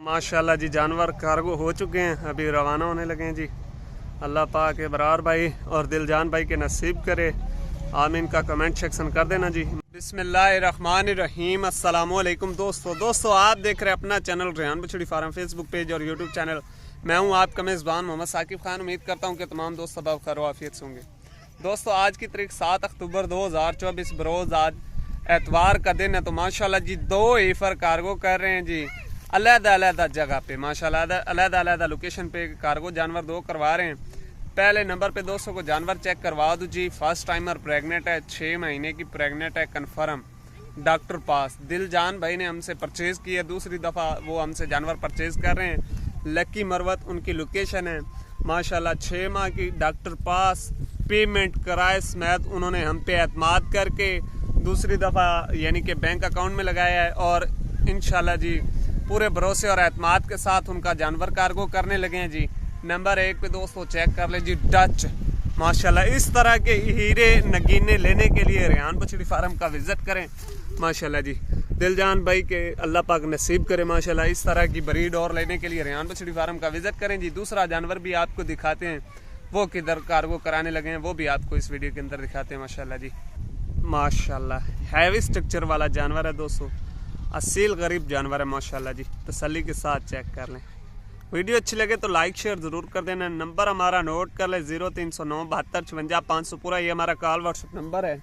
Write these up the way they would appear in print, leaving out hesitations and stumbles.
माशाल्लाह जी, जानवर कार्गो हो चुके हैं, अभी रवाना होने लगे हैं जी। अल्लाह पाक इब्रार भाई और दिलजान भाई के नसीब करे, आमीन का कमेंट सेक्शन कर देना जी। बिस्मिल्लाहिर्रहमानिर्रहीम। अस्सलामुअलैकुम दोस्तों, आप देख रहे हैं अपना चैनल रेहान बछड़ी फार्म, फेसबुक पेज और यूट्यूब चैनल। मैं हूं आपका मेज़बान मोहम्मद साकिब खान। उम्मीद करता हूं कि तमाम दोस्त सब खैर आफियत से होंगे। दोस्तों, आज की तारीख 7 अक्टूबर 2024 बरोज़ आज एतवार का दिन है। तो माशाल्लाह जी, 2 ईफर कार्गो कर रहे हैं जी, अलग-अलग जगह पे माशाल्लाह, अलग-अलग लोकेशन पे कार्गो जानवर 2 करवा रहे हैं। पहले नंबर पे दोस्तों को जानवर चेक करवा दो जी। फर्स्ट टाइमर प्रेग्नेंट है, 6 महीने की प्रेग्नेंट है, कन्फर्म, डॉक्टर पास। दिलजान भाई ने हमसे परचेज की है, दूसरी दफ़ा वो हमसे जानवर परचेज कर रहे हैं। लक्की मरवत उनकी लोकेशन है माशाल्लाह। 6 माह की डॉक्टर पास, पेमेंट कराए समेत उन्होंने हम पे एतमाद करके दूसरी दफ़ा यानी कि बैंक अकाउंट में लगाया है और इंशाल्लाह जी पूरे भरोसे और एतमाद के साथ उनका जानवर कार्गो करने लगे हैं जी। नंबर 1 पे दोस्तों चेक कर ले जी, डच माशाल्लाह। इस तरह के हीरे नगीने लेने के लिए रेहान बछड़ी फार्म का विजिट करें माशाल्लाह जी। दिलजान भाई के अल्लाह पाक नसीब करे माशाल्लाह। इस तरह की ब्रीड और लेने के लिए रेहान बछड़ी फार्म का विजिट करें जी। दूसरा जानवर भी आपको दिखाते हैं, वो किधर कार्गो कराने लगे हैं वो भी आपको इस वीडियो के अंदर दिखाते हैं माशाल्लाह जी। माशाल्लाह हैवी स्ट्रक्चर वाला जानवर है दोस्तों, असील गरीब जानवर है माशाल्लाह जी। तसल्ली के साथ चेक कर लें। वीडियो अच्छी लगे तो लाइक शेयर ज़रूर कर देना। नंबर हमारा नोट कर ले, 0309 72 56 500 पूरा, ये हमारा कॉल व्हाट्सएप नंबर है।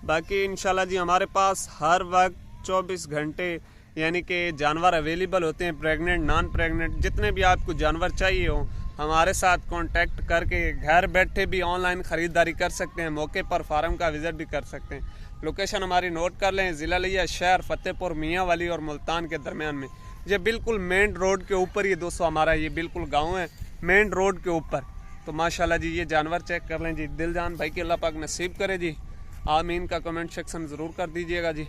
बाकी इंशाल्लाह जी हमारे पास हर वक्त 24 घंटे यानी कि जानवर अवेलेबल होते हैं, प्रेग्नेंट नॉन प्रेग्नेंट, जितने भी आपको जानवर चाहिए हो हमारे साथ कांटेक्ट करके घर बैठे भी ऑनलाइन ख़रीदारी कर सकते हैं, मौके पर फार्म का विज़िट भी कर सकते हैं। लोकेशन हमारी नोट कर लें, ज़िला लिया शहर फतेहपुर मियाँ वाली और मुल्तान के दरमियान में। ये बिल्कुल मेन रोड के ऊपर ही दोस्तों हमारा ये बिल्कुल गांव है, मेन रोड के ऊपर। तो माशाल्लाह जी ये जानवर चेक कर लें जी। दिलजान भाई के अल्लाह पाक नसीब करे जी, आमीन का कमेंट सेक्शन ज़रूर कर दीजिएगा जी।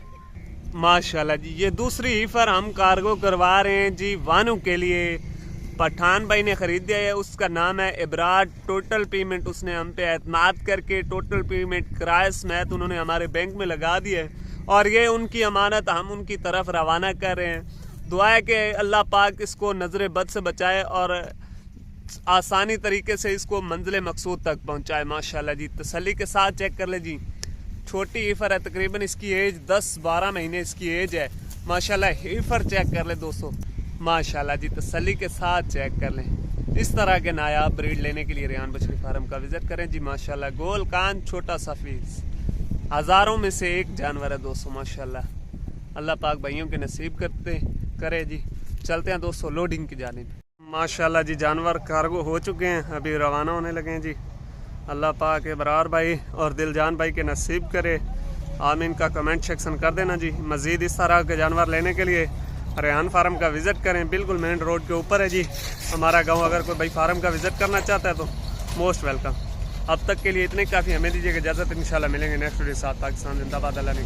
माशाल्लाह जी, ये दूसरी ईफर हम कार्गो करवा रहे हैं जी वानू के लिए। पठान भाई ने ख़रीद दिया है, उसका नाम है इब्रार। टोटल पेमेंट उसने हम पे एतमाद करके टोटल पेमेंट किराए समेत उन्होंने हमारे बैंक में लगा दी है और ये उनकी अमानत हम उनकी तरफ रवाना कर रहे हैं। दुआ है कि अल्लाह पाक इसको नज़र बद से बचाए और आसानी तरीके से इसको मंजिल मकसूद तक पहुंचाए माशाल्लाह जी। तसल्ली के साथ चेक कर ले जी। छोटी हीफर है, तकरीबन इसकी एज 10-12 महीने इसकी एज है माशाल्लाह। हीफर चेक कर ले दोस्तों माशाल्लाह जी, तसल्ली के साथ चेक कर लें। इस तरह के नायाब ब्रीड लेने के लिए रेहान बछड़ी फार्म का विजिट करें जी माशाल्लाह। गोल कान छोटा सफीस, हज़ारों में से एक जानवर है दोस्तों माशाल्लाह। अल्लाह पाक भाइयों के नसीब करे जी। चलते हैं दोस्तों लोडिंग की जानिब। माशाल्लाह जी, जानवर कार्गो हो चुके हैं, अभी रवाना होने लगे हैं जी। अल्लाह पाक इब्रार भाई और दिलजान भाई के नसीब करे, आमीन का कमेंट सेक्शन कर देना जी। मज़ीद इस तरह के जानवर लेने के लिए रेहान फार्म का विज़िट करें, बिल्कुल मेन रोड के ऊपर है जी हमारा गांव। अगर कोई भाई फार्म का विज़िट करना चाहता है तो मोस्ट वेलकम। अब तक के लिए इतने काफ़ी, हमें दीजिएगा इजाज़त। इंशाल्लाह मिलेंगे नेक्स्ट वीडियो साथ। पाकिस्तान जिंदाबाद, अल्लाह ने